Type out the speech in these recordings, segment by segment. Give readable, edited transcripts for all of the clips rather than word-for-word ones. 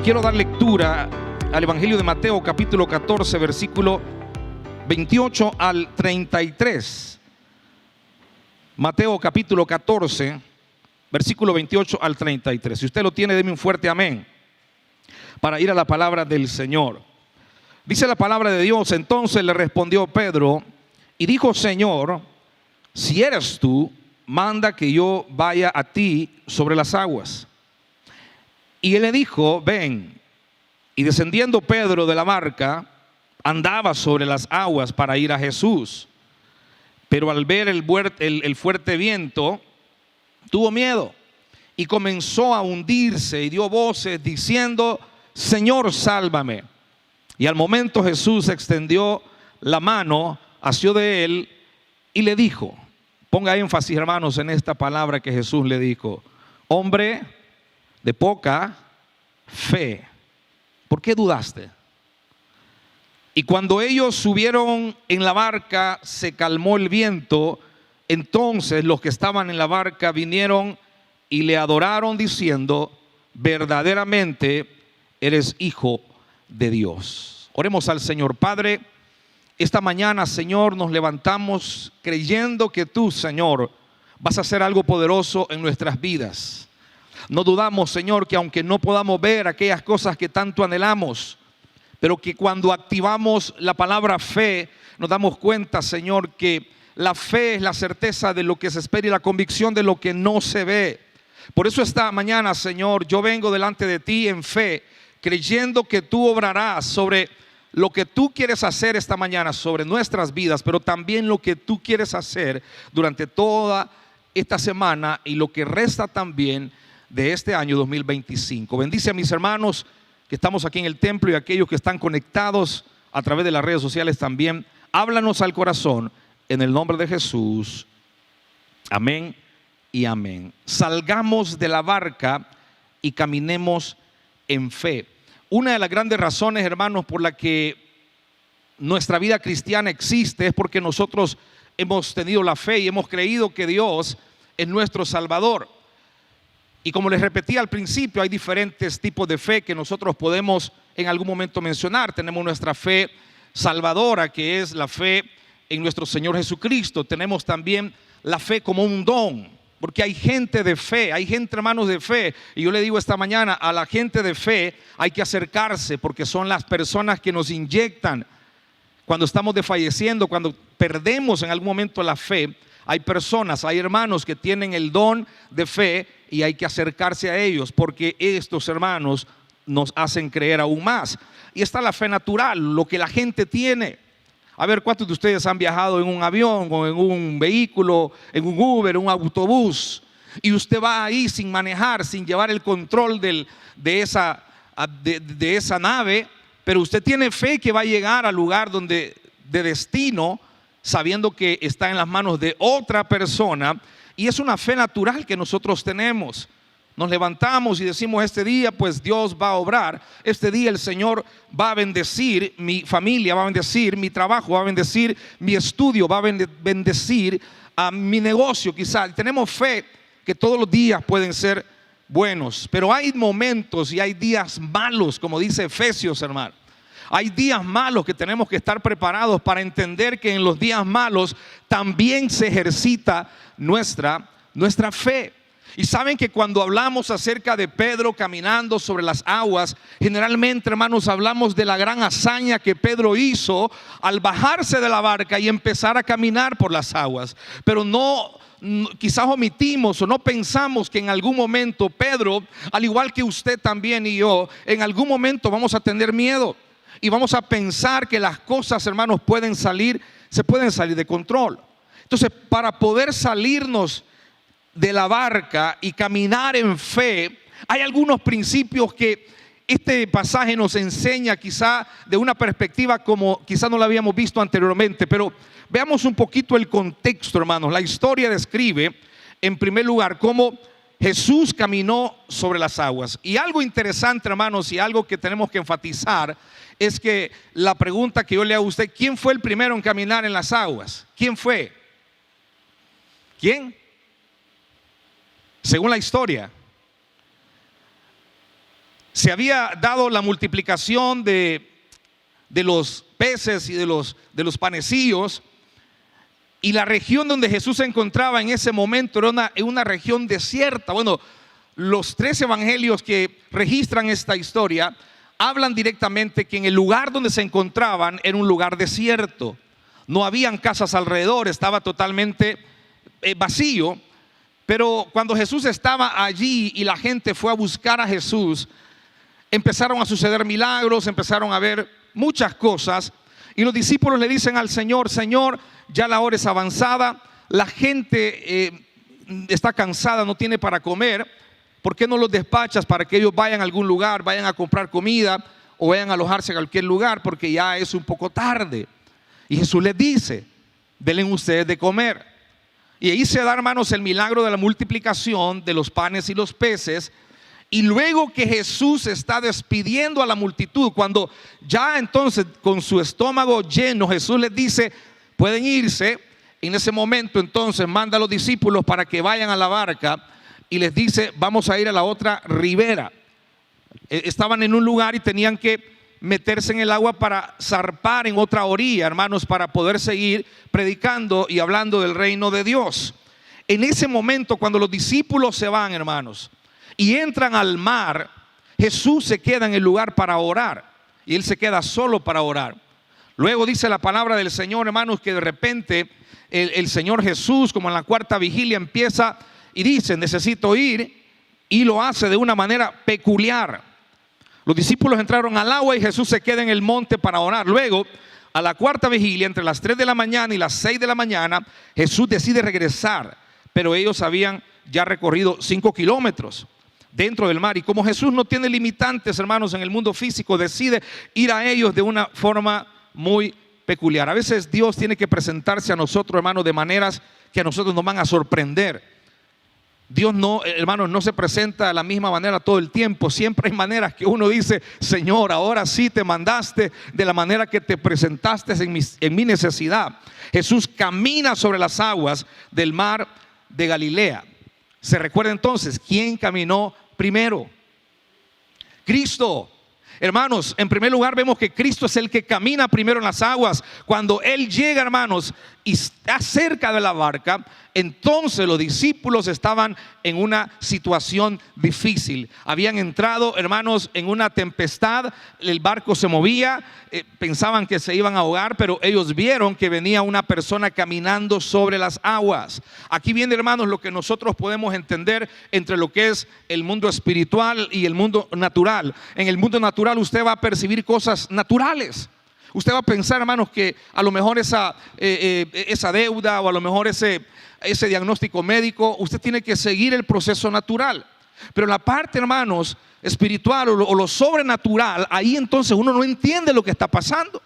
quiero dar lectura al Evangelio de Mateo, capítulo 14, versículo 28 al 33. Mateo, capítulo 14, versículo 28 al 33. Si usted lo tiene, deme un fuerte amén para ir a la palabra del Señor. Dice la palabra de Dios: entonces le respondió Pedro y dijo: Señor, si eres tú, manda que yo vaya a ti sobre las aguas. Y él le dijo: ven. Y descendiendo Pedro de la barca, andaba sobre las aguas para ir a Jesús. Pero al ver el fuerte viento, tuvo miedo y comenzó a hundirse y dio voces diciendo: Señor, sálvame. Y al momento Jesús extendió la mano, asió de él y le dijo, ponga énfasis, hermanos, en esta palabra que Jesús le dijo: hombre de poca fe, ¿por qué dudaste? Y cuando ellos subieron en la barca, se calmó el viento. Entonces los que estaban en la barca vinieron y le adoraron diciendo: verdaderamente eres Hijo de Dios. Oremos al Señor. Padre, esta mañana, Señor, nos levantamos creyendo que tú, Señor, vas a hacer algo poderoso en nuestras vidas. No dudamos, Señor, que aunque no podamos ver aquellas cosas que tanto anhelamos, pero que cuando activamos la palabra fe, nos damos cuenta, Señor, que la fe es la certeza de lo que se espera y la convicción de lo que no se ve. Por eso esta mañana, Señor, yo vengo delante de ti en fe, creyendo que tú obrarás sobre lo que tú quieres hacer esta mañana sobre nuestras vidas, pero también lo que tú quieres hacer durante toda esta semana y lo que resta también de este año 2025. Bendice a mis hermanos que estamos aquí en el templo y a aquellos que están conectados a través de las redes sociales también. Háblanos al corazón en el nombre de Jesús. Amén y amén. Salgamos de la barca y caminemos en fe. Una de las grandes razones, hermanos, por la que nuestra vida cristiana existe es porque nosotros hemos tenido la fe y hemos creído que Dios es nuestro Salvador. Y como les repetí al principio, hay diferentes tipos de fe que nosotros podemos en algún momento mencionar. Tenemos nuestra fe salvadora, que es la fe en nuestro Señor Jesucristo. Tenemos también la fe como un don, porque hay gente de fe, hay gente, hermanos, de fe. Y yo le digo esta mañana, a la gente de fe hay que acercarse, porque son las personas que nos inyectan cuando estamos desfalleciendo, cuando perdemos en algún momento la fe. Hay personas, hay hermanos que tienen el don de fe y hay que acercarse a ellos, porque estos hermanos nos hacen creer aún más. Y está la fe natural, lo que la gente tiene. A ver, ¿cuántos de ustedes han viajado en un avión o en un vehículo, en un Uber, un autobús? Y usted va ahí sin manejar, sin llevar el control de esa nave, pero usted tiene fe que va a llegar al lugar de destino, sabiendo que está en las manos de otra persona. Y es una fe natural que nosotros tenemos. Nos levantamos y decimos: este día pues Dios va a obrar, este día el Señor va a bendecir mi familia, va a bendecir mi trabajo, va a bendecir mi estudio, va a bendecir a mi negocio. Quizás tenemos fe que todos los días pueden ser buenos, pero hay momentos y hay días malos, como dice Efesios, hermano. Hay días malos que tenemos que estar preparados para entender que en los días malos también se ejercita nuestra fe. Y saben que cuando hablamos acerca de Pedro caminando sobre las aguas, generalmente, hermanos, hablamos de la gran hazaña que Pedro hizo al bajarse de la barca y empezar a caminar por las aguas. Pero quizás omitimos o no pensamos que en algún momento Pedro, al igual que usted también y yo, en algún momento vamos a tener miedo. Y vamos a pensar que las cosas, hermanos, se pueden salir de control. Entonces, para poder salirnos de la barca y caminar en fe, hay algunos principios que este pasaje nos enseña, quizá de una perspectiva como quizá no la habíamos visto anteriormente. Pero veamos un poquito el contexto, hermanos. La historia describe, en primer lugar, cómo Jesús caminó sobre las aguas. Y algo interesante, hermanos, y algo que tenemos que enfatizar, es que la pregunta que yo le hago a usted: ¿quién fue el primero en caminar en las aguas? ¿Quién fue? ¿Quién? Según la historia. Se había dado la multiplicación de los peces y de los panecillos, y la región donde Jesús se encontraba en ese momento era una región desierta. Bueno, los 3 evangelios que registran esta historia hablan directamente que en el lugar donde se encontraban era un lugar desierto. No habían casas alrededor, estaba totalmente vacío. Pero cuando Jesús estaba allí y la gente fue a buscar a Jesús, empezaron a suceder milagros, empezaron a ver muchas cosas. Y los discípulos le dicen al Señor: Señor, ya la hora es avanzada, la gente está cansada, no tiene para comer. ¿Por qué no los despachas para que ellos vayan a algún lugar, vayan a comprar comida o vayan a alojarse en cualquier lugar? Porque ya es un poco tarde. Y Jesús les dice: denle ustedes de comer. Y ahí se da, hermanos, el milagro de la multiplicación de los panes y los peces. Y luego que Jesús está despidiendo a la multitud, cuando ya entonces con su estómago lleno, Jesús les dice: pueden irse. En ese momento entonces manda a los discípulos para que vayan a la barca y les dice: vamos a ir a la otra ribera. Estaban en un lugar y tenían que meterse en el agua para zarpar en otra orilla, hermanos, para poder seguir predicando y hablando del reino de Dios. En ese momento, cuando los discípulos se van, hermanos, y entran al mar, Jesús se queda en el lugar para orar, y él se queda solo para orar. Luego dice la palabra del Señor, hermanos, que de repente el Señor Jesús, como en la 4ª vigilia, empieza y dice: necesito ir, y lo hace de una manera peculiar. Los discípulos entraron al agua y Jesús se queda en el monte para orar. Luego, a la 4ª vigilia, entre las 3 de la mañana y las 6 de la mañana, Jesús decide regresar, pero ellos habían ya recorrido 5 kilómetros dentro del mar. Y como Jesús no tiene limitantes, hermanos, en el mundo físico, decide ir a ellos de una forma muy peculiar. A veces Dios tiene que presentarse a nosotros, hermanos, de maneras que a nosotros nos van a sorprender. Dios no, hermanos, no se presenta de la misma manera todo el tiempo. Siempre hay maneras que uno dice: Señor, ahora sí te mandaste de la manera que te presentaste en mi necesidad. Jesús camina sobre las aguas del mar de Galilea. Se recuerda entonces, ¿quién caminó primero? Cristo. Hermanos, en primer lugar vemos que Cristo es el que camina primero en las aguas. Cuando Él llega, hermanos, y está cerca de la barca, entonces los discípulos estaban en una situación difícil. Habían entrado, hermanos, en una tempestad. El barco se movía, pensaban que se iban a ahogar, pero ellos vieron que venía una persona caminando sobre las aguas. Aquí viene, hermanos, lo que nosotros podemos entender entre lo que es el mundo espiritual y el mundo natural. En el mundo natural usted va a percibir cosas naturales. Usted va a pensar, hermanos, que a lo mejor esa deuda, o a lo mejor ese diagnóstico médico, usted tiene que seguir el proceso natural. Pero la parte, hermanos, espiritual o lo sobrenatural, ahí entonces uno no entiende lo que está pasando.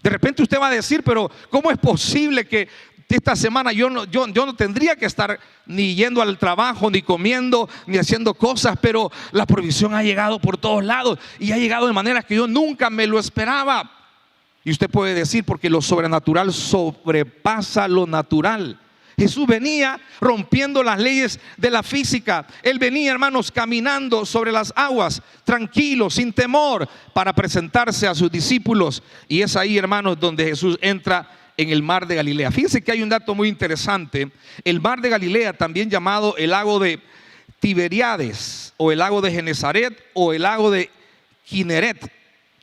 De repente usted va a decir: pero ¿cómo es posible que esta semana yo no tendría que estar ni yendo al trabajo, ni comiendo, ni haciendo cosas, pero la provisión ha llegado por todos lados y ha llegado de maneras que yo nunca me lo esperaba? Y usted puede decir: porque lo sobrenatural sobrepasa lo natural. Jesús venía rompiendo las leyes de la física. Él venía, hermanos, caminando sobre las aguas, tranquilo, sin temor, para presentarse a sus discípulos. Y es ahí, hermanos, donde Jesús entra en el mar de Galilea. Fíjense que hay un dato muy interesante. El mar de Galilea, también llamado el lago de Tiberíades, o el lago de Genesaret, o el lago de Kineret,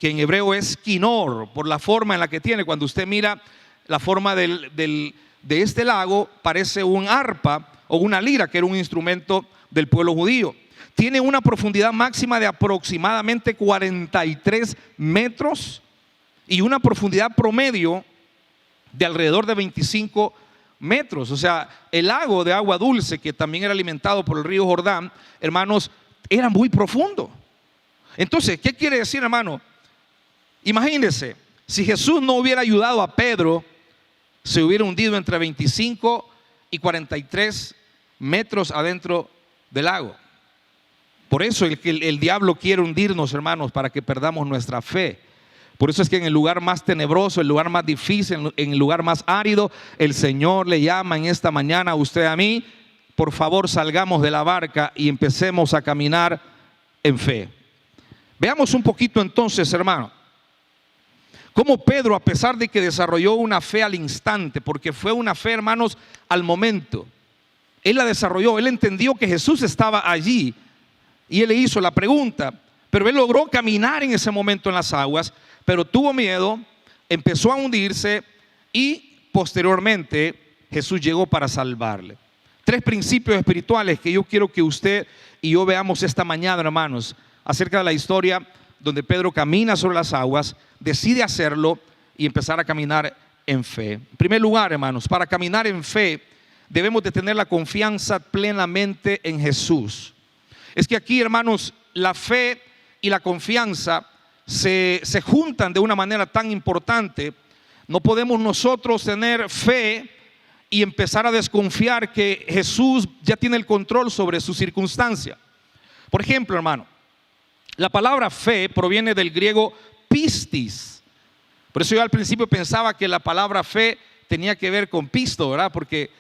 que en hebreo es Kinor, por la forma en la que tiene. Cuando usted mira la forma de este lago, parece un arpa o una lira, que era un instrumento del pueblo judío. Tiene una profundidad máxima de aproximadamente 43 metros y una profundidad promedio de alrededor de 25 metros. O sea, el lago de agua dulce, que también era alimentado por el río Jordán, hermanos, era muy profundo. Entonces, ¿qué quiere decir, hermano? Imagínense, si Jesús no hubiera ayudado a Pedro, se hubiera hundido entre 25 y 43 metros adentro del lago. Por eso el diablo quiere hundirnos, hermanos, para que perdamos nuestra fe. Por eso es que en el lugar más tenebroso, el lugar más difícil, en el lugar más árido, el Señor le llama en esta mañana a usted, a mí: por favor, salgamos de la barca y empecemos a caminar en fe. Veamos un poquito entonces, hermano, cómo Pedro, a pesar de que desarrolló una fe al instante, porque fue una fe, hermanos, al momento, él la desarrolló, él entendió que Jesús estaba allí y él le hizo la pregunta, pero él logró caminar en ese momento en las aguas, pero tuvo miedo, empezó a hundirse y posteriormente Jesús llegó para salvarle. 3 principios espirituales que yo quiero que usted y yo veamos esta mañana, hermanos, acerca de la historia donde Pedro camina sobre las aguas, decide hacerlo y empezar a caminar en fe. En primer lugar, hermanos, para caminar en fe debemos de tener la confianza plenamente en Jesús. Es que aquí, hermanos, la fe y la confianza se juntan de una manera tan importante. No podemos nosotros tener fe y empezar a desconfiar que Jesús ya tiene el control sobre su circunstancia. Por ejemplo, hermano, la palabra fe proviene del griego pistis. Por eso yo al principio pensaba que la palabra fe tenía que ver con pisto, ¿verdad? Porque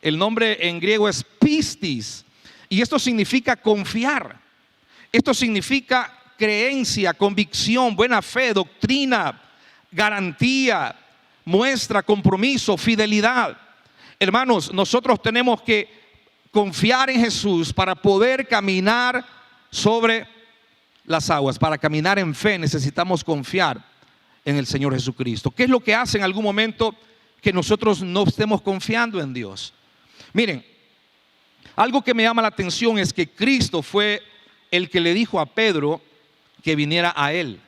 el nombre en griego es pistis. Y esto significa confiar. Esto significa creencia, convicción, buena fe, doctrina, garantía, muestra, compromiso, fidelidad. Hermanos, nosotros tenemos que confiar en Jesús para poder caminar sobre las aguas. Para caminar en fe necesitamos confiar en el Señor Jesucristo. ¿Qué es lo que hace en algún momento que nosotros no estemos confiando en Dios? Miren, algo que me llama la atención es que Cristo fue el que le dijo a Pedro que viniera a él.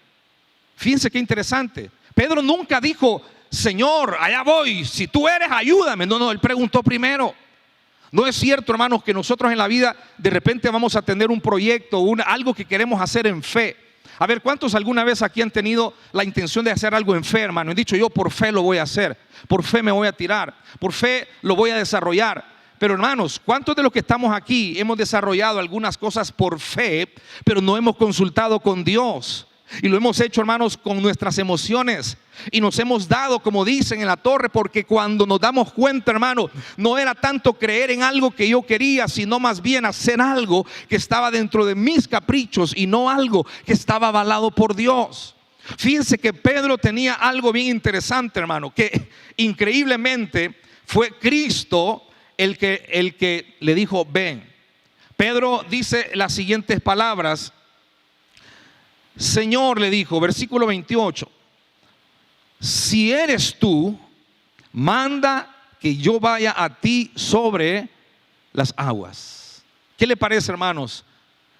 Fíjense qué interesante. Pedro nunca dijo: Señor, allá voy, si tú eres, ayúdame. No, él preguntó primero. No es cierto, hermanos, que nosotros en la vida de repente vamos a tener un proyecto, algo que queremos hacer en fe. A ver, ¿cuántos alguna vez aquí han tenido la intención de hacer algo en fe, hermano? Han dicho: yo por fe lo voy a hacer, por fe me voy a tirar, por fe lo voy a desarrollar. Pero hermanos, ¿cuántos de los que estamos aquí hemos desarrollado algunas cosas por fe, pero no hemos consultado con Dios? Y lo hemos hecho, hermanos, con nuestras emociones. Y nos hemos dado, como dicen en la torre, porque cuando nos damos cuenta, hermano, no era tanto creer en algo que yo quería, sino más bien hacer algo que estaba dentro de mis caprichos y no algo que estaba avalado por Dios. Fíjense que Pedro tenía algo bien interesante, hermano, que increíblemente fue Cristo el que le dijo: ven. Pedro dice las siguientes palabras: Señor, le dijo, versículo 28, si eres tú, manda que yo vaya a ti sobre las aguas. ¿Qué le parece, hermanos?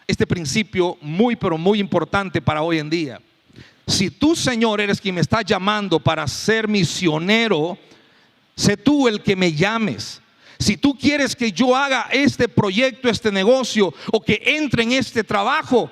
Este principio muy, pero muy importante para hoy en día. Si tú, Señor, eres quien me está llamando para ser misionero, sé tú el que me llames. Si tú quieres que yo haga este proyecto, este negocio, o que entre en este trabajo.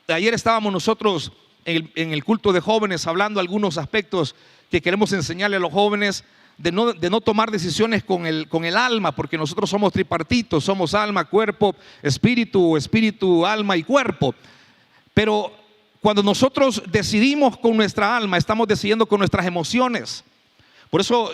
Ayer estábamos nosotros en el culto de jóvenes hablando algunos aspectos que queremos enseñarle a los jóvenes de no tomar decisiones con el alma, porque nosotros somos tripartitos, somos alma, cuerpo, espíritu, alma y cuerpo. Pero cuando nosotros decidimos con nuestra alma, estamos decidiendo con nuestras emociones. Por eso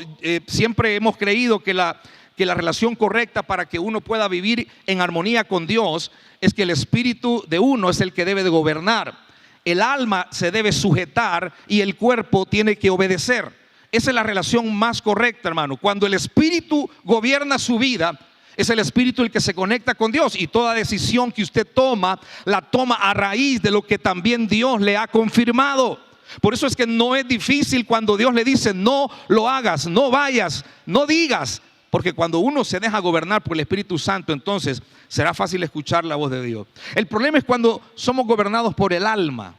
siempre hemos creído que la relación correcta para que uno pueda vivir en armonía con Dios es que el espíritu de uno es el que debe de gobernar. El alma se debe sujetar y el cuerpo tiene que obedecer. Esa es la relación más correcta, hermano. Cuando el espíritu gobierna su vida, es el espíritu el que se conecta con Dios, y toda decisión que usted toma, la toma a raíz de lo que también Dios le ha confirmado. Por eso es que no es difícil cuando Dios le dice: no lo hagas, no vayas, no digas. Porque cuando uno se deja gobernar por el Espíritu Santo, entonces será fácil escuchar la voz de Dios. El problema es cuando somos gobernados por el alma.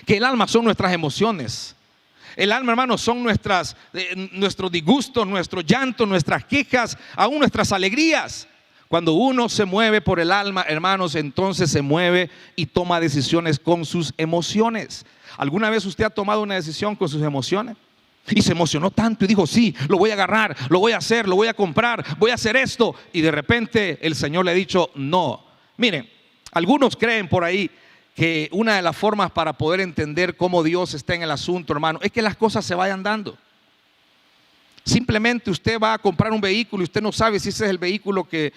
Que el alma son nuestras emociones. El alma, hermanos, son nuestros disgustos, nuestros llantos, nuestras quejas, aún nuestras alegrías. Cuando uno se mueve por el alma, hermanos, entonces se mueve y toma decisiones con sus emociones. ¿Alguna vez usted ha tomado una decisión con sus emociones? Y se emocionó tanto y dijo: sí, lo voy a agarrar, lo voy a hacer, lo voy a comprar, voy a hacer esto. Y de repente el Señor le ha dicho: no. Miren, algunos creen por ahí que una de las formas para poder entender cómo Dios está en el asunto, hermano, es que las cosas se vayan dando. Simplemente usted va a comprar un vehículo y usted no sabe si ese es el vehículo que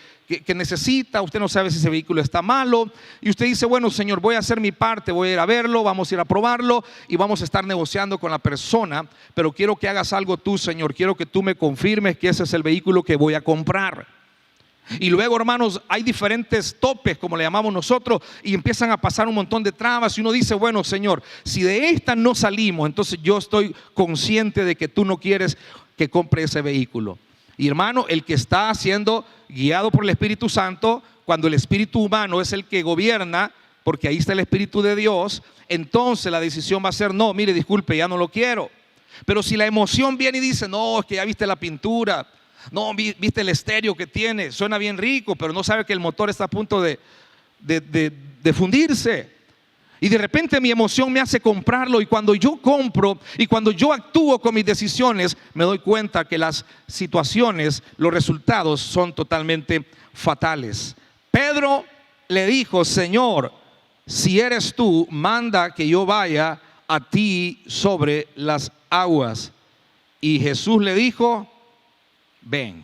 necesita, usted no sabe si ese vehículo está malo, y usted dice, bueno, Señor, voy a hacer mi parte, voy a ir a verlo, vamos a ir a probarlo y vamos a estar negociando con la persona, pero quiero que hagas algo tú, Señor, quiero que tú me confirmes que ese es el vehículo que voy a comprar. Y luego, hermanos, hay diferentes topes, como le llamamos nosotros, y empiezan a pasar un montón de trabas, y uno dice, bueno, Señor, si de esta no salimos, entonces yo estoy consciente de que tú no quieres que compre ese vehículo. Y hermano, el que está siendo guiado por el Espíritu Santo, cuando el espíritu humano es el que gobierna, porque ahí está el Espíritu de Dios, entonces la decisión va a ser, no, mire, disculpe, ya no lo quiero. Pero si la emoción viene y dice, no, es que ya viste la pintura, no, viste el estéreo que tiene, suena bien rico, pero no sabe que el motor está a punto de fundirse. Y de repente mi emoción me hace comprarlo, y cuando yo compro y cuando yo actúo con mis decisiones, me doy cuenta que las situaciones, los resultados son totalmente fatales. Pedro le dijo, Señor, si eres tú, manda que yo vaya a ti sobre las aguas. Y Jesús le dijo, ven.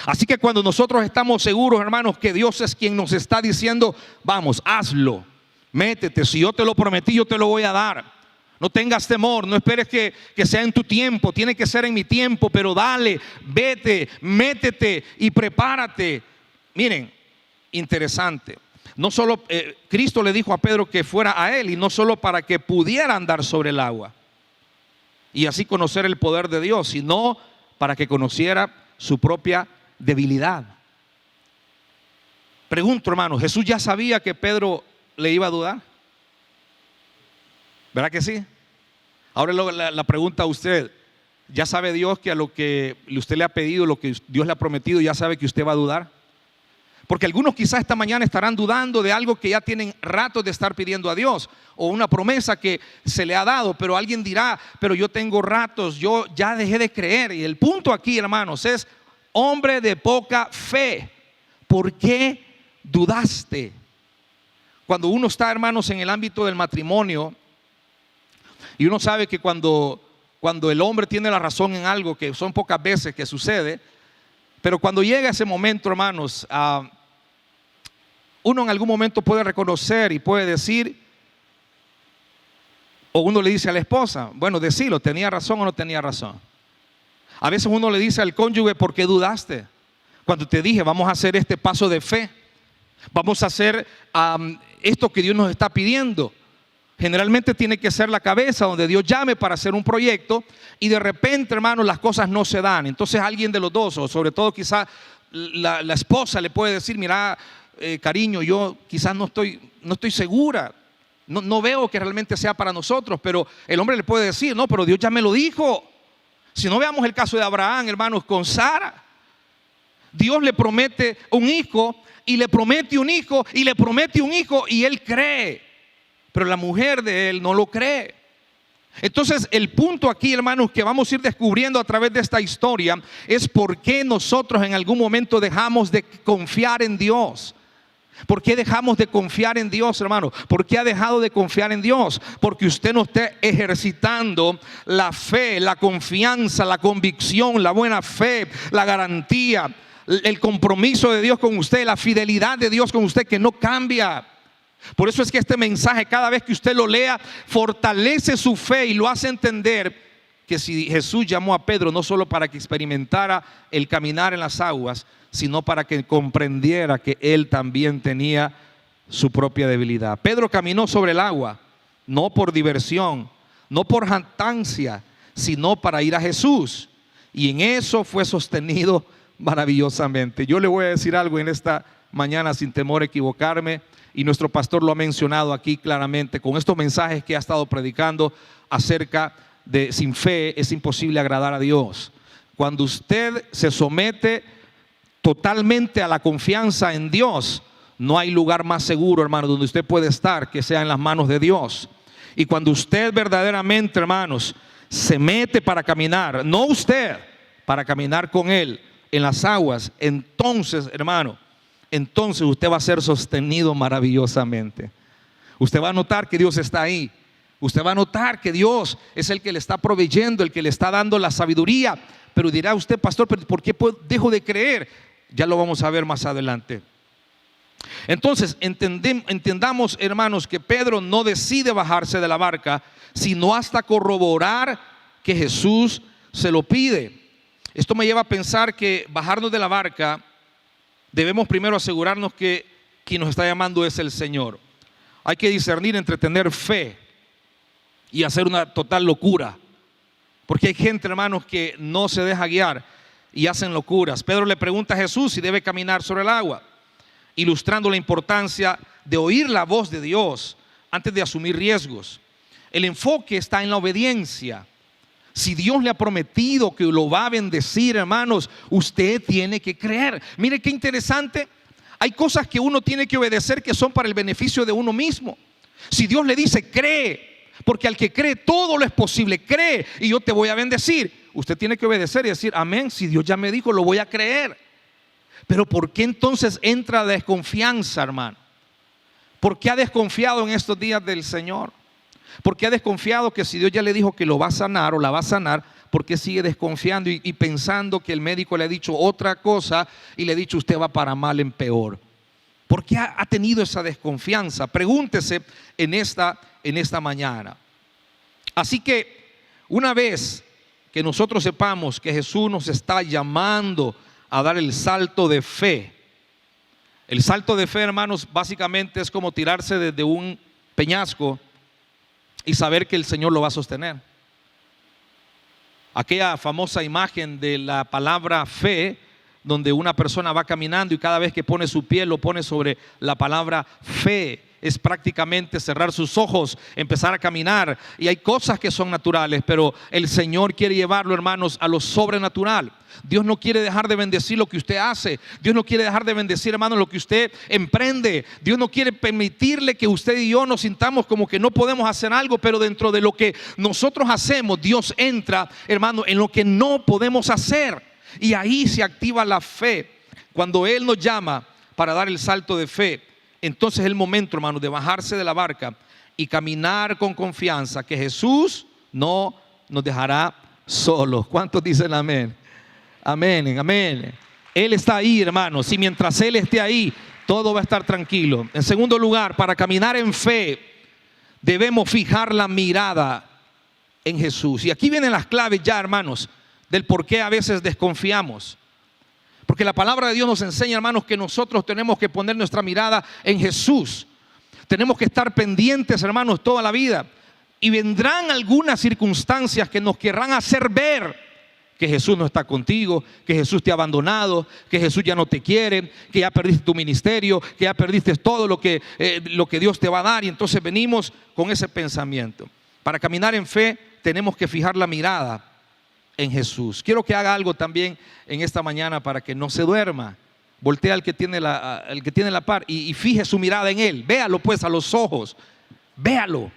Así que cuando nosotros estamos seguros, hermanos, que Dios es quien nos está diciendo, vamos, hazlo, métete, si yo te lo prometí, yo te lo voy a dar. No tengas temor, no esperes que sea en tu tiempo, tiene que ser en mi tiempo, pero dale, vete, métete y prepárate. Miren, interesante. No solo Cristo le dijo a Pedro que fuera a él, y no solo para que pudiera andar sobre el agua y así conocer el poder de Dios, sino para que conociera su propia debilidad. Pregunto, hermano, ¿Jesús ya sabía que Pedro le iba a dudar? ¿Verdad que sí? Ahora la pregunta a usted, ¿ya sabe Dios que a lo que usted le ha pedido, lo que Dios le ha prometido, ya sabe que usted va a dudar? Porque algunos quizás esta mañana estarán dudando de algo que ya tienen rato de estar pidiendo a Dios, o una promesa que se le ha dado, pero alguien dirá, pero yo tengo ratos, yo ya dejé de creer. Y el punto aquí, hermanos, es, hombre de poca fe, ¿por qué dudaste? Cuando uno está, hermanos, en el ámbito del matrimonio, y uno sabe que cuando el hombre tiene la razón en algo, que son pocas veces que sucede, pero cuando llega ese momento, hermanos, uno en algún momento puede reconocer y puede decir, o uno le dice a la esposa, bueno, decilo, ¿tenía razón o no tenía razón? A veces uno le dice al cónyuge, ¿por qué dudaste? Cuando te dije, vamos a hacer este paso de fe, vamos a hacer esto que Dios nos está pidiendo. Generalmente tiene que ser la cabeza donde Dios llame para hacer un proyecto, y de repente, hermanos, las cosas no se dan. Entonces alguien de los dos, o sobre todo quizás la esposa, le puede decir, mira, cariño, yo quizás no estoy segura, no veo que realmente sea para nosotros. Pero el hombre le puede decir, no, pero Dios ya me lo dijo. Si no, veamos el caso de Abraham, hermanos, con Sara. Dios le promete un hijo, y le promete un hijo, y le promete un hijo, y él cree, pero la mujer de él no lo cree. Entonces el punto aquí, hermanos, que vamos a ir descubriendo a través de esta historia, es por qué nosotros en algún momento dejamos de confiar en Dios. ¿Por qué dejamos de confiar en Dios, hermano? ¿Por qué ha dejado de confiar en Dios? Porque usted no está ejercitando la fe, la confianza, la convicción, la buena fe, la garantía, el compromiso de Dios con usted, la fidelidad de Dios con usted, que no cambia. Por eso es que este mensaje, cada vez que usted lo lea, fortalece su fe y lo hace entender que si Jesús llamó a Pedro, no solo para que experimentara el caminar en las aguas, sino para que comprendiera que él también tenía su propia debilidad. Pedro caminó sobre el agua, no por diversión, no por jactancia, sino para ir a Jesús. Y en eso fue sostenido maravillosamente. Yo le voy a decir algo en esta mañana sin temor a equivocarme, y nuestro pastor lo ha mencionado aquí claramente con estos mensajes que ha estado predicando acerca de sin fe es imposible agradar a Dios. Cuando usted se somete totalmente a la confianza en Dios, no hay lugar más seguro, hermano, donde usted puede estar que sea en las manos de Dios. Y cuando usted verdaderamente, hermanos, se mete para caminar, no usted, para caminar con Él en las aguas, entonces, hermano, usted va a ser sostenido maravillosamente. Usted va a notar que Dios está ahí. Usted va a notar que Dios es el que le está proveyendo, el que le está dando la sabiduría. Pero dirá usted, pastor, ¿pero por qué dejo de creer? Ya lo vamos a ver más adelante. Entonces entendamos, hermanos, que Pedro no decide bajarse de la barca, sino hasta corroborar que Jesús se lo pide. Esto me lleva a pensar que bajarnos de la barca, debemos primero asegurarnos que quien nos está llamando es el Señor. Hay que discernir entre tener fe y hacer una total locura, porque hay gente, hermanos, que no se deja guiar y hacen locuras. Pedro le pregunta a Jesús si debe caminar sobre el agua, ilustrando la importancia de oír la voz de Dios antes de asumir riesgos. El enfoque está en la obediencia. Si Dios le ha prometido que lo va a bendecir, hermanos, usted tiene que creer. Mire qué interesante. Hay cosas que uno tiene que obedecer que son para el beneficio de uno mismo. Si Dios le dice, cree, porque al que cree todo lo es posible, cree y yo te voy a bendecir. Usted tiene que obedecer y decir, amén, si Dios ya me dijo, lo voy a creer. Pero ¿por qué entonces entra desconfianza, hermano? ¿Por qué ha desconfiado en estos días del Señor? ¿Por qué ha desconfiado que si Dios ya le dijo que lo va a sanar o la va a sanar? ¿Por qué sigue desconfiando y pensando que el médico le ha dicho otra cosa y le ha dicho usted va para mal en peor? ¿Por qué ha tenido esa desconfianza? Pregúntese en esta mañana. Así que una vez que nosotros sepamos que Jesús nos está llamando a dar el salto de fe. El salto de fe, hermanos, básicamente es como tirarse desde un peñasco y saber que el Señor lo va a sostener. Aquella famosa imagen de la palabra fe, donde una persona va caminando y cada vez que pone su pie lo pone sobre la palabra fe. Es prácticamente cerrar sus ojos, empezar a caminar. Y hay cosas que son naturales, pero el Señor quiere llevarlo, hermanos, a lo sobrenatural. Dios no quiere dejar de bendecir lo que usted hace. Dios no quiere dejar de bendecir, hermanos, lo que usted emprende. Dios no quiere permitirle que usted y yo nos sintamos como que no podemos hacer algo, pero dentro de lo que nosotros hacemos, Dios entra, hermano, en lo que no podemos hacer. Y ahí se activa la fe. Cuando Él nos llama para dar el salto de fe, entonces es el momento, hermano, de bajarse de la barca y caminar con confianza que Jesús no nos dejará solos. ¿Cuántos dicen amén? Amén, amén. Él está ahí, hermanos, y mientras Él esté ahí, todo va a estar tranquilo. En segundo lugar, para caminar en fe, debemos fijar la mirada en Jesús. Y aquí vienen las claves ya, hermanos, del por qué a veces desconfiamos. Porque la palabra de Dios nos enseña, hermanos, que nosotros tenemos que poner nuestra mirada en Jesús. Tenemos que estar pendientes, hermanos, toda la vida. Y vendrán algunas circunstancias que nos querrán hacer ver que Jesús no está contigo, que Jesús te ha abandonado, que Jesús ya no te quiere, que ya perdiste tu ministerio, que ya perdiste todo lo que Dios te va a dar. Y entonces venimos con ese pensamiento. Para caminar en fe tenemos que fijar la mirada en Jesús. Quiero que haga algo también en esta mañana para que no se duerma. Voltea al que tiene la par y fije su mirada en Él. Véalo pues a los ojos. Véalo.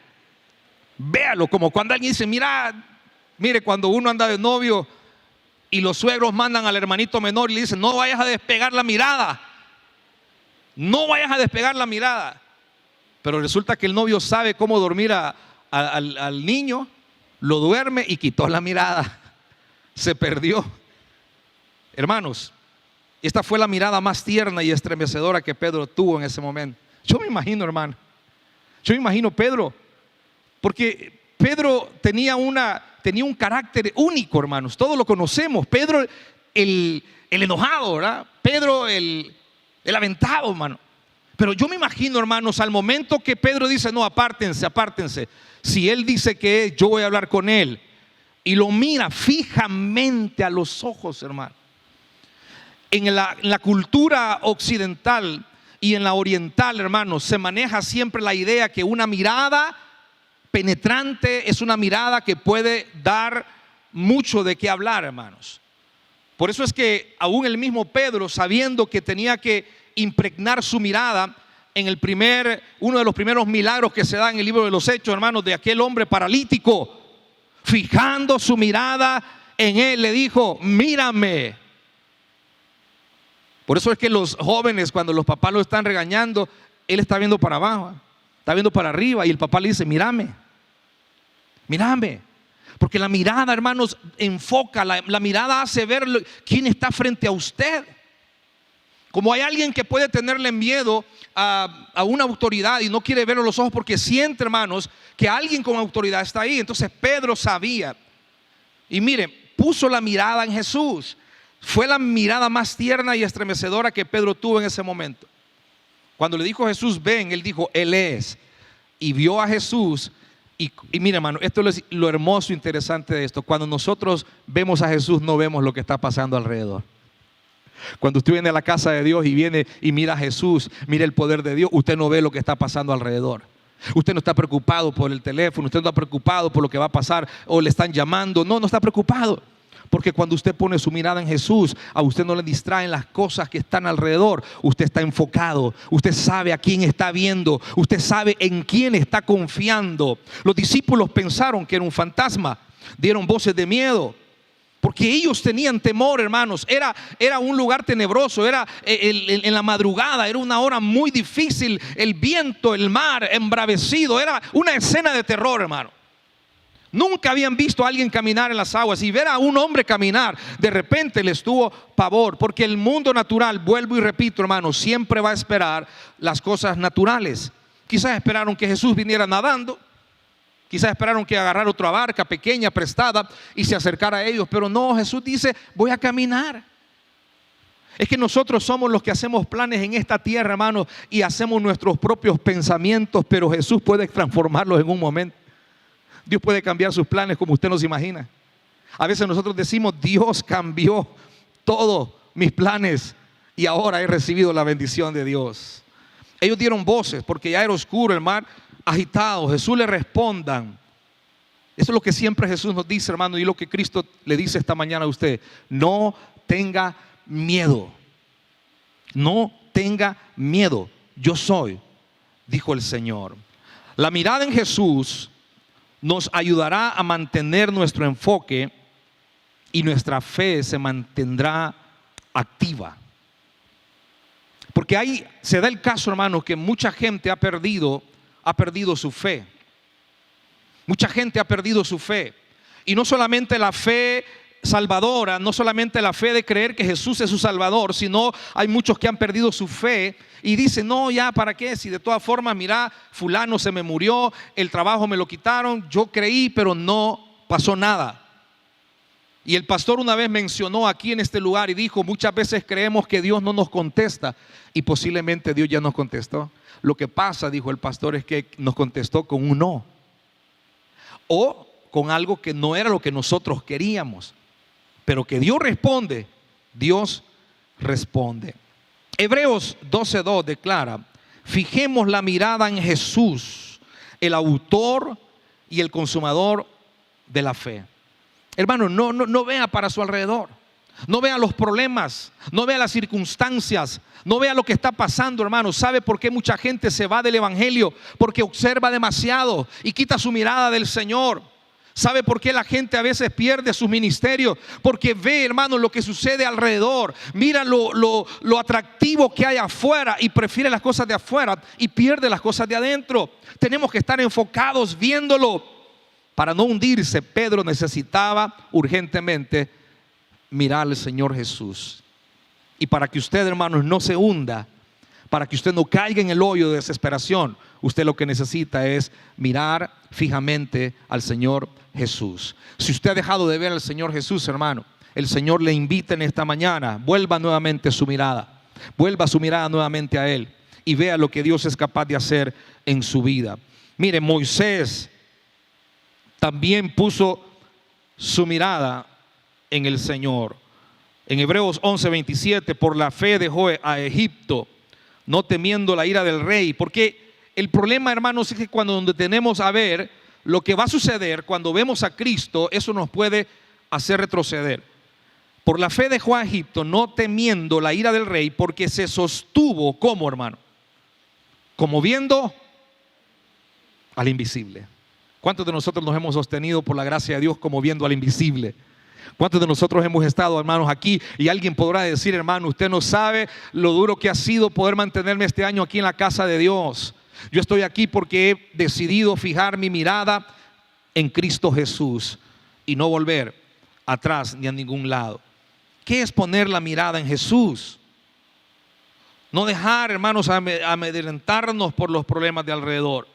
Véalo como cuando alguien dice, mire cuando uno anda de novio y los suegros mandan al hermanito menor y le dicen, no vayas a despegar la mirada. No vayas a despegar la mirada. Pero resulta que el novio sabe cómo dormir al niño, lo duerme y quitó la mirada. Se perdió. Hermanos, esta fue la mirada más tierna y estremecedora que Pedro tuvo en ese momento. Yo me imagino, hermano. Yo me imagino Pedro, porque Pedro tenía un carácter único, hermanos. Todos lo conocemos. Pedro el enojado, ¿verdad? Pedro el aventado, hermano. Pero yo me imagino, hermanos, al momento que Pedro dice, no, apártense, apártense. Si él dice que yo voy a hablar con él, y lo mira fijamente a los ojos, hermano. En la cultura occidental y en la oriental, hermanos, se maneja siempre la idea que una mirada penetrante es una mirada que puede dar mucho de qué hablar, hermanos. Por eso es que aún el mismo Pedro, sabiendo que tenía que impregnar su mirada en uno de los primeros milagros que se da en el libro de los Hechos, hermanos, de aquel hombre paralítico, fijando su mirada en Él, le dijo, mírame. Por eso es que los jóvenes, cuando los papás lo están regañando, él está viendo para abajo, está viendo para arriba y el papá le dice, mírame. Mírame. Porque la mirada, hermanos, enfoca, la mirada hace ver quién está frente a usted. Como hay alguien que puede tenerle miedo a una autoridad y no quiere verlo a los ojos porque siente, hermanos, que alguien con autoridad está ahí. Entonces Pedro sabía. Y mire, puso la mirada en Jesús. Fue la mirada más tierna y estremecedora que Pedro tuvo en ese momento. Cuando le dijo a Jesús, ven, él dijo, Él es. Y vio a Jesús. Y mire, hermano, esto es lo hermoso e interesante de esto. Cuando nosotros vemos a Jesús, no vemos lo que está pasando alrededor. Cuando usted viene a la casa de Dios y viene y mira a Jesús, mira el poder de Dios, usted no ve lo que está pasando alrededor. Usted no está preocupado por el teléfono, usted no está preocupado por lo que va a pasar o le están llamando. No está preocupado. Porque cuando usted pone su mirada en Jesús, a usted no le distraen las cosas que están alrededor. Usted está enfocado, usted sabe a quién está viendo, usted sabe en quién está confiando. Los discípulos pensaron que era un fantasma, dieron voces de miedo. Porque ellos tenían temor, hermanos. Era un lugar tenebroso, era en la madrugada, era una hora muy difícil. El viento, el mar embravecido, era una escena de terror, hermano. Nunca habían visto a alguien caminar en las aguas y ver a un hombre caminar. De repente les tuvo pavor, porque el mundo natural, vuelvo y repito, hermano, siempre va a esperar las cosas naturales. Quizás esperaron que Jesús viniera nadando. Quizás esperaron que agarrara otra barca pequeña, prestada, y se acercara a ellos. Pero no, Jesús dice, voy a caminar. Es que nosotros somos los que hacemos planes en esta tierra, hermano, y hacemos nuestros propios pensamientos, pero Jesús puede transformarlos en un momento. Dios puede cambiar sus planes como usted no se imagina. A veces nosotros decimos, Dios cambió todos mis planes y ahora he recibido la bendición de Dios. Ellos dieron voces porque ya era oscuro, el mar agitado. Jesús le respondan. Eso es lo que siempre Jesús nos dice, hermano, y lo que Cristo le dice esta mañana a usted. No tenga miedo. No tenga miedo. Yo soy, dijo el Señor. La mirada en Jesús nos ayudará a mantener nuestro enfoque y nuestra fe se mantendrá activa. Porque ahí se da el caso, hermano, que mucha gente ha perdido su fe. Mucha gente ha perdido su fe. Y no solamente la fe salvadora, no solamente la fe de creer que Jesús es su Salvador, sino hay muchos que han perdido su fe y dicen, no, ya, ¿para qué? Si de todas formas, mira, fulano se me murió, el trabajo me lo quitaron, yo creí, pero no pasó nada. Y el pastor una vez mencionó aquí en este lugar y dijo, muchas veces creemos que Dios no nos contesta y posiblemente Dios ya nos contestó. Lo que pasa, dijo el pastor, es que nos contestó con un no. O con algo que no era lo que nosotros queríamos. Pero que Dios responde, Dios responde. Hebreos 12:2 declara, fijemos la mirada en Jesús, el autor y el consumador de la fe. Hermano, no vea para su alrededor. No vea los problemas, no vea las circunstancias, no vea lo que está pasando, hermano. ¿Sabe por qué mucha gente se va del evangelio? Porque observa demasiado y quita su mirada del Señor. ¿Sabe por qué la gente a veces pierde sus ministerios? Porque ve, hermano, lo que sucede alrededor. Mira lo atractivo que hay afuera y prefiere las cosas de afuera y pierde las cosas de adentro. Tenemos que estar enfocados viéndolo para no hundirse. Pedro necesitaba urgentemente mirar al Señor Jesús. Y para que usted, hermanos, no se hunda, para que usted no caiga en el hoyo de desesperación, usted lo que necesita es mirar fijamente al Señor Jesús. Si usted ha dejado de ver al Señor Jesús, hermano, el Señor le invita en esta mañana, vuelva nuevamente su mirada, vuelva su mirada nuevamente a Él y vea lo que Dios es capaz de hacer en su vida. Mire, Moisés también puso su mirada en el Señor. En Hebreos 11:27, por la fe dejó a Egipto, no temiendo la ira del rey. Porque el problema, hermanos, es que cuando detenemos a ver lo que va a suceder, cuando vemos a Cristo, eso nos puede hacer retroceder. Por la fe dejó a Egipto, no temiendo la ira del rey, porque se sostuvo, ¿cómo, hermano? Como viendo al invisible. ¿Cuántos de nosotros nos hemos sostenido por la gracia de Dios como viendo al invisible? ¿Cuántos de nosotros hemos estado, hermanos, aquí? Y alguien podrá decir, hermano, usted no sabe lo duro que ha sido poder mantenerme este año aquí en la casa de Dios. Yo estoy aquí porque he decidido fijar mi mirada en Cristo Jesús y no volver atrás ni a ningún lado. ¿Qué es poner la mirada en Jesús? No dejar, hermanos, amedrentarnos por los problemas de alrededor.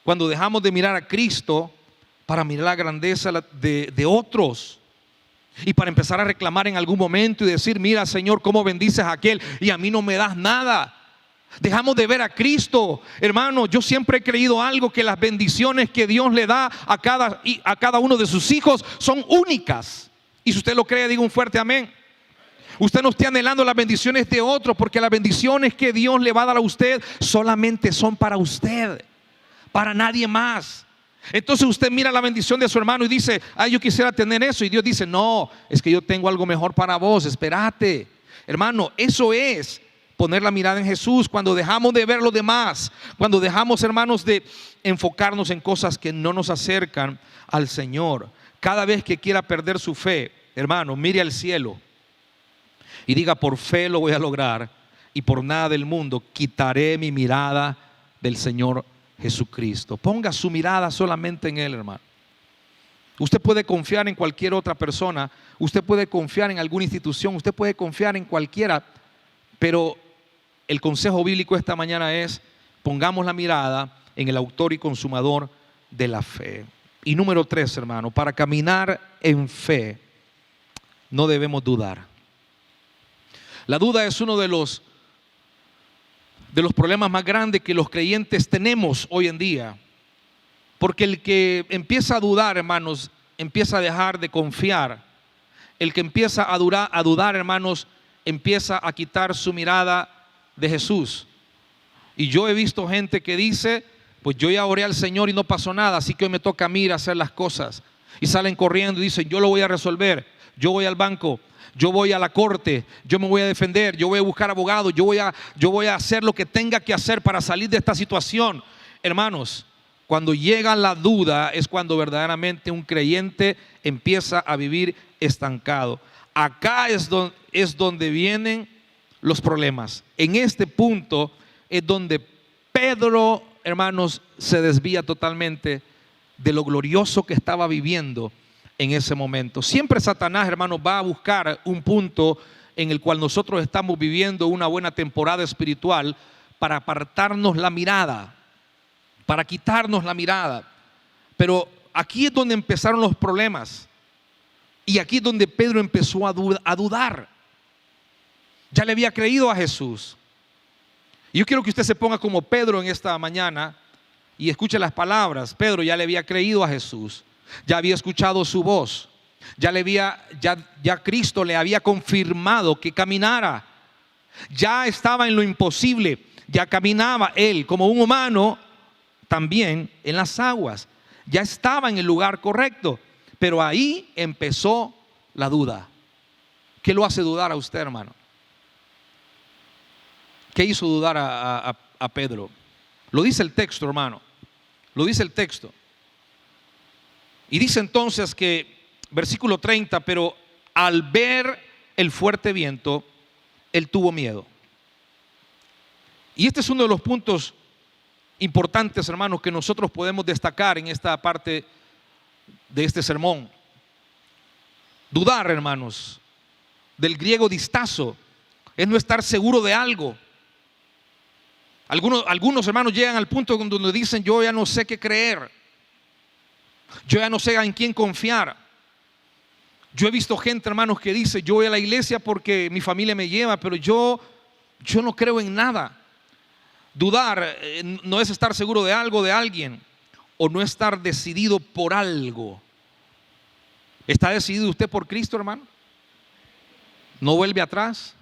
Cuando dejamos de mirar a Cristo para mirar la grandeza de otros y para empezar a reclamar en algún momento y decir: mira, Señor, cómo bendices a aquel y a mí no me das nada. Dejamos de ver a Cristo. Hermano, yo siempre he creído algo, que las bendiciones que Dios le da a cada uno de sus hijos son únicas. Y si usted lo cree, diga un fuerte amén. Usted no esté anhelando las bendiciones de otros, porque las bendiciones que Dios le va a dar a usted solamente son para usted, para nadie más. Entonces usted mira la bendición de su hermano y dice: ay, yo quisiera tener eso. Y Dios dice: no, es que yo tengo algo mejor para vos, espérate. Hermano, eso es poner la mirada en Jesús. Cuando dejamos de ver lo demás, cuando dejamos, hermanos, de enfocarnos en cosas que no nos acercan al Señor. Cada vez que quiera perder su fe, hermano, mire al cielo y diga: por fe lo voy a lograr, y por nada del mundo quitaré mi mirada del Señor Jesucristo. Ponga su mirada solamente en Él, hermano. Usted puede confiar en cualquier otra persona, usted puede confiar en alguna institución, usted puede confiar en cualquiera, pero el consejo bíblico esta mañana es: pongamos la mirada en el autor y consumador de la fe. Y número 3, hermano, para caminar en fe no debemos dudar. La duda es uno de los problemas más grandes que los creyentes tenemos hoy en día. Porque el que empieza a dudar, hermanos, empieza a dejar de confiar. El que empieza a dudar, hermanos, empieza a quitar su mirada de Jesús. Y yo he visto gente que dice: pues yo ya oré al Señor y no pasó nada, así que hoy me toca a mí ir a hacer las cosas. Y salen corriendo y dicen: yo lo voy a resolver, yo voy al banco, yo voy a la corte, yo me voy a defender, yo voy a buscar abogado, yo voy a hacer lo que tenga que hacer para salir de esta situación. Hermanos, cuando llega la duda es cuando verdaderamente un creyente empieza a vivir estancado. Acá es donde vienen los problemas. En este punto es donde Pedro, hermanos, se desvía totalmente de lo glorioso que estaba viviendo en ese momento. Siempre Satanás, hermanos, va a buscar un punto en el cual nosotros estamos viviendo una buena temporada espiritual para apartarnos la mirada, para quitarnos la mirada. Pero aquí es donde empezaron los problemas. Y aquí es donde Pedro empezó a dudar. Ya le había creído a Jesús. Y yo quiero que usted se ponga como Pedro en esta mañana y escuche las palabras. Pedro ya le había creído a Jesús. Ya había escuchado su voz. Ya Cristo le había confirmado que caminara. Ya estaba en lo imposible. Ya caminaba él como un humano también en las aguas. Ya estaba en el lugar correcto. Pero ahí empezó la duda. ¿Qué lo hace dudar a usted, hermano? ¿Qué hizo dudar a Pedro? Lo dice el texto, hermano. Lo dice el texto. Y dice entonces que, versículo 30, pero al ver el fuerte viento, él tuvo miedo. Y este es uno de los puntos importantes, hermanos, que nosotros podemos destacar en esta parte de este sermón. Dudar, hermanos, del griego distazo, es no estar seguro de algo. Algunos hermanos llegan al punto donde dicen: yo ya no sé qué creer, yo ya no sé en quién confiar. Yo he visto gente, hermanos, que dice: yo voy a la iglesia porque mi familia me lleva, pero yo no creo en nada. Dudar no es estar seguro de algo, de alguien, o no estar decidido por algo. ¿Está decidido usted por Cristo, hermano? ¿No vuelve atrás?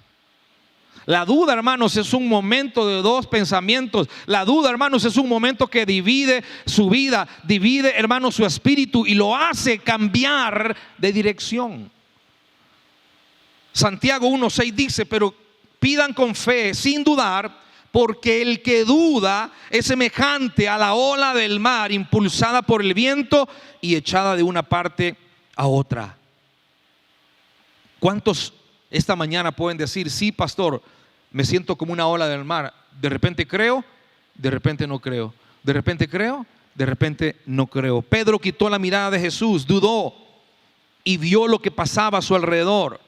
La duda, hermanos, es un momento de dos pensamientos. La duda, hermanos, es un momento que divide su vida, divide, hermanos, su espíritu y lo hace cambiar de dirección. Santiago 1:6 dice: pero pidan con fe, sin dudar, porque el que duda es semejante a la ola del mar, impulsada por el viento y echada de una parte a otra. ¿Cuántos esta mañana pueden decir: sí, pastor, me siento como una ola del mar? De repente creo, de repente no creo. De repente creo, de repente no creo. Pedro quitó la mirada de Jesús, dudó y vio lo que pasaba a su alrededor,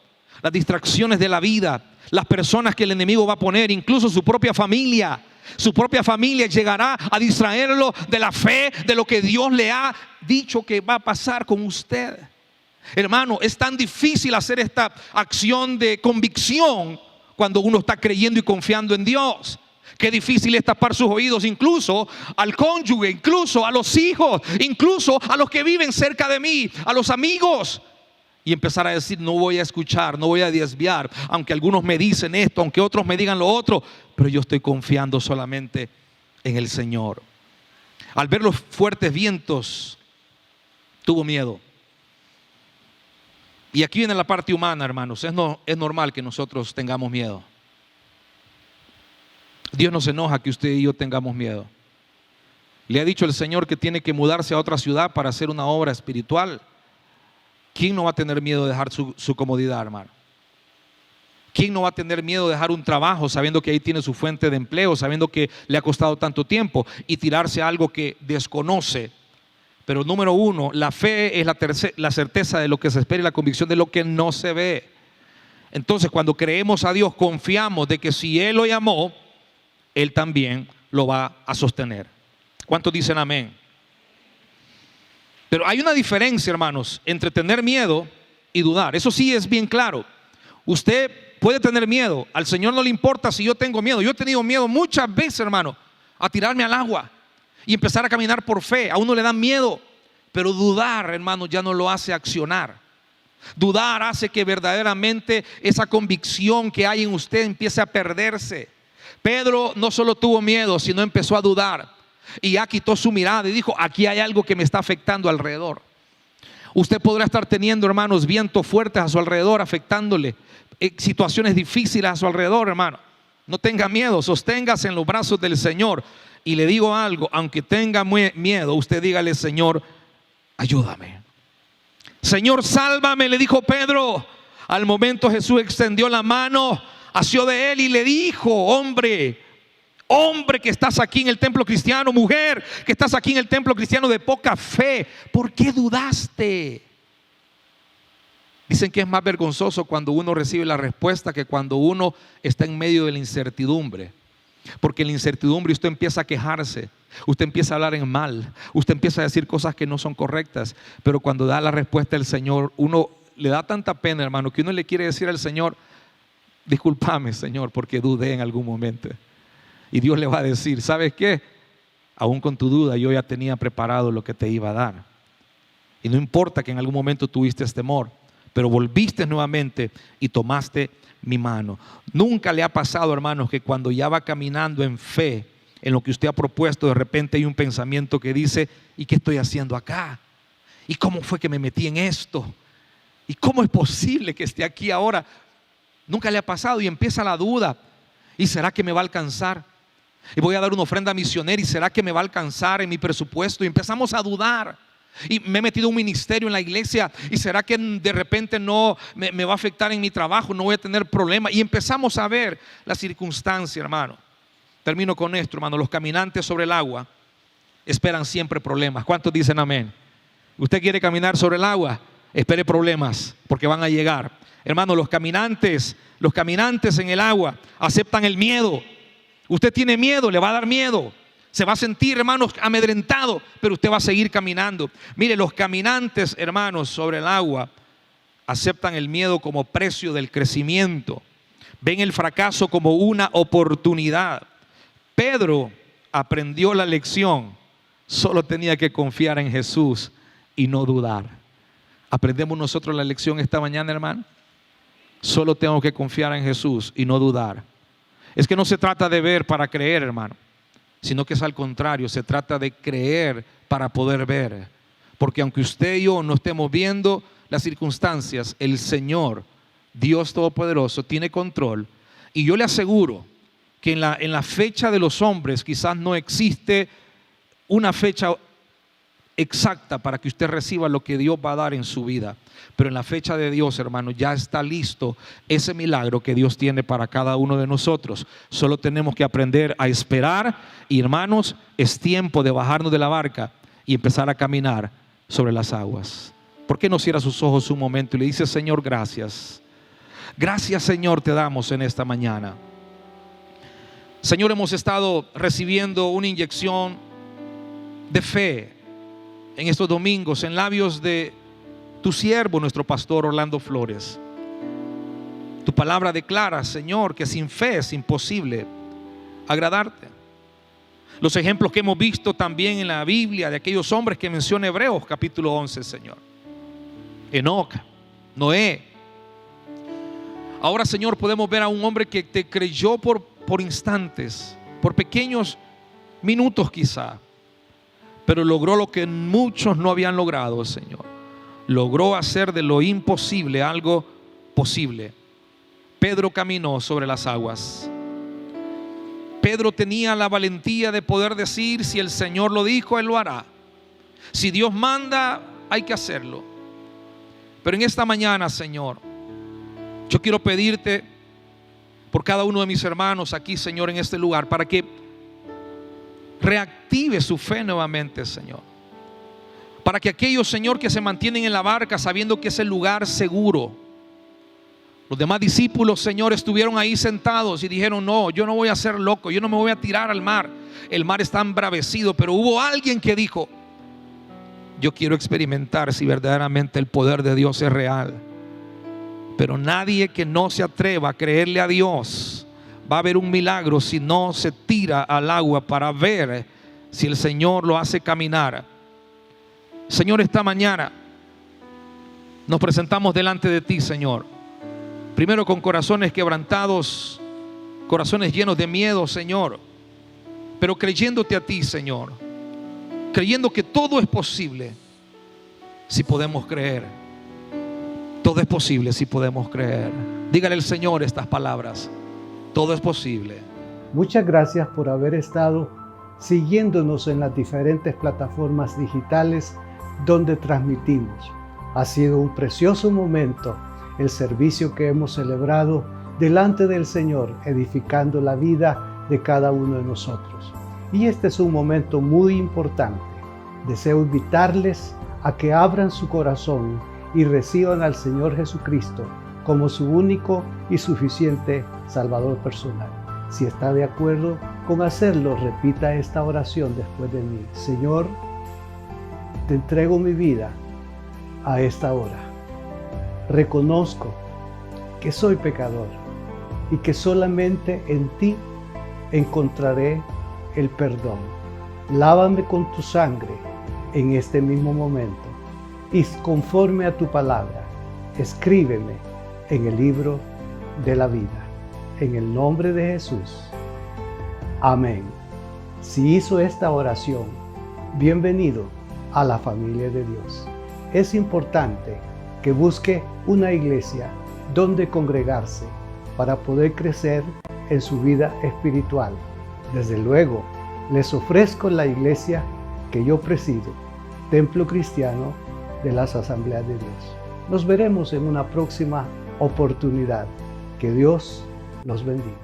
las distracciones de la vida, las personas que el enemigo va a poner, incluso su propia familia. Su propia familia llegará a distraerlo de la fe, de lo que Dios le ha dicho que va a pasar con usted. Hermano, es tan difícil hacer esta acción de convicción cuando uno está creyendo y confiando en Dios. Qué difícil es tapar sus oídos incluso al cónyuge, incluso a los hijos, incluso a los que viven cerca de mí, a los amigos. Y empezar a decir, no voy a escuchar, no voy a desviar, aunque algunos me dicen esto, aunque otros me digan lo otro, pero yo estoy confiando solamente en el Señor. Al ver los fuertes vientos, tuvo miedo. Y aquí viene la parte humana, hermanos. Es normal que nosotros tengamos miedo. Dios no se enoja que usted y yo tengamos miedo. Le ha dicho el Señor que tiene que mudarse a otra ciudad para hacer una obra espiritual. ¿Quién no va a tener miedo de dejar su comodidad, hermano? ¿Quién no va a tener miedo de dejar un trabajo sabiendo que ahí tiene su fuente de empleo, sabiendo que le ha costado tanto tiempo y tirarse a algo que desconoce? Pero número uno, la fe es la certeza de lo que se espera y la convicción de lo que no se ve. Entonces, cuando creemos a Dios, confiamos de que si Él lo llamó, Él también lo va a sostener. ¿Cuántos dicen amén? Pero hay una diferencia, hermanos, entre tener miedo y dudar. Eso sí es bien claro. Usted puede tener miedo. Al Señor no le importa si yo tengo miedo. Yo he tenido miedo muchas veces, hermano, a tirarme al agua y empezar a caminar por fe. A uno le da miedo. Pero dudar, hermano, ya no lo hace accionar. Dudar hace que verdaderamente esa convicción que hay en usted empiece a perderse. Pedro no solo tuvo miedo, sino empezó a dudar. Y ya quitó su mirada y dijo, aquí hay algo que me está afectando alrededor. Usted podrá estar teniendo, hermanos, vientos fuertes a su alrededor, afectándole, situaciones difíciles a su alrededor, hermano. No tenga miedo, sosténgase en los brazos del Señor. Y le digo algo, aunque tenga miedo, usted dígale, Señor, ayúdame. Señor, sálvame, le dijo Pedro. Al momento Jesús extendió la mano, asió de él y le dijo, hombre que estás aquí en el templo cristiano, mujer que estás aquí en el templo cristiano de poca fe, ¿por qué dudaste? Dicen que es más vergonzoso cuando uno recibe la respuesta que cuando uno está en medio de la incertidumbre. Porque en la incertidumbre usted empieza a quejarse, usted empieza a hablar en mal, usted empieza a decir cosas que no son correctas. Pero cuando da la respuesta del Señor, uno le da tanta pena, hermano, que uno le quiere decir al Señor, discúlpame, Señor, porque dudé en algún momento. Y Dios le va a decir, ¿sabes qué? Aún con tu duda yo ya tenía preparado lo que te iba a dar. Y no importa que en algún momento tuviste temor, pero volviste nuevamente y tomaste mi mano. Nunca le ha pasado, hermanos, que cuando ya va caminando en fe en lo que usted ha propuesto, de repente hay un pensamiento que dice, ¿y qué estoy haciendo acá? ¿Y cómo fue que me metí en esto? ¿Y cómo es posible que esté aquí ahora? Nunca le ha pasado y empieza la duda. ¿Y será que me va a alcanzar? Y voy a dar una ofrenda misionera, ¿y será que me va a alcanzar en mi presupuesto? Y empezamos a dudar. Y me he metido a un ministerio en la iglesia, ¿y será que de repente no me va a afectar en mi trabajo? No voy a tener problema. Y empezamos a ver la circunstancia, hermano. Termino con esto, hermano. Los caminantes sobre el agua esperan siempre problemas. ¿Cuántos dicen amén? ¿Usted quiere caminar sobre el agua? Espere problemas, porque van a llegar. Hermano, los caminantes en el agua aceptan el miedo. Usted tiene miedo, le va a dar miedo. Se va a sentir, hermanos, amedrentado, pero usted va a seguir caminando. Mire, los caminantes, hermanos, sobre el agua aceptan el miedo como precio del crecimiento. Ven el fracaso como una oportunidad. Pedro aprendió la lección. Solo tenía que confiar en Jesús y no dudar. ¿Aprendemos nosotros la lección esta mañana, hermano? Solo tengo que confiar en Jesús y no dudar. Es que no se trata de ver para creer, hermano, sino que es al contrario, se trata de creer para poder ver. Porque aunque usted y yo no estemos viendo las circunstancias, el Señor, Dios Todopoderoso, tiene control. Y yo le aseguro que en la fecha de los hombres quizás no existe una fecha exacta para que usted reciba lo que Dios va a dar en su vida. Pero en la fecha de Dios, hermano, ya está listo ese milagro que Dios tiene para cada uno de nosotros. Solo tenemos que aprender a esperar. Y hermanos, es tiempo de bajarnos de la barca y empezar a caminar sobre las aguas. ¿Por qué no cierra sus ojos un momento y le dice: Señor, gracias? Gracias, Señor, te damos en esta mañana. Señor, hemos estado recibiendo una inyección de fe en estos domingos en labios de tu siervo, nuestro pastor Orlando Flores. Tu palabra declara, Señor, que sin fe es imposible agradarte. Los ejemplos que hemos visto también en la Biblia de aquellos hombres que menciona Hebreos capítulo 11, Señor. Enoc, Noé. Ahora, Señor, podemos ver a un hombre que te creyó por instantes, por pequeños minutos quizá, pero logró lo que muchos no habían logrado, Señor. Logró hacer de lo imposible algo posible. Pedro caminó sobre las aguas. Pedro tenía la valentía de poder decir: si el Señor lo dijo, Él lo hará. Si Dios manda, hay que hacerlo. Pero en esta mañana, Señor, yo quiero pedirte por cada uno de mis hermanos aquí, Señor, en este lugar, para que reactive su fe nuevamente, Señor. Para que aquellos, Señor, que se mantienen en la barca sabiendo que es el lugar seguro. Los demás discípulos, Señor, estuvieron ahí sentados y dijeron: no, yo no voy a ser loco, yo no me voy a tirar al mar. El mar está embravecido. Pero hubo alguien que dijo: yo quiero experimentar si verdaderamente el poder de Dios es real. Pero nadie que no se atreva a creerle a Dios va a ver un milagro si no se tira al agua para ver si el Señor lo hace caminar. Señor, esta mañana nos presentamos delante de ti, Señor. Primero con corazones quebrantados, corazones llenos de miedo, Señor, pero creyéndote a ti, Señor, creyendo que todo es posible si podemos creer. Todo es posible si podemos creer. Dígale al Señor estas palabras: todo es posible. Muchas gracias por haber estado siguiéndonos en las diferentes plataformas digitales donde transmitimos. Ha sido un precioso momento el servicio que hemos celebrado delante del Señor, edificando la vida de cada uno de nosotros. Y este es un momento muy importante. Deseo invitarles a que abran su corazón y reciban al Señor Jesucristo como su único y suficiente Salvador personal. Si está de acuerdo con hacerlo, repita esta oración después de mí. Señor, te entrego mi vida a esta hora. Reconozco que soy pecador y que solamente en ti encontraré el perdón. Lávame con tu sangre en este mismo momento y conforme a tu palabra, escríbeme en el libro de la vida. En el nombre de Jesús. Amén. Si hizo esta oración, bienvenido a la familia de Dios. Es importante que busque una iglesia donde congregarse para poder crecer en su vida espiritual. Desde luego, les ofrezco la iglesia que yo presido, Templo Cristiano de las Asambleas de Dios. Nos veremos en una próxima oportunidad. Que Dios los bendiga.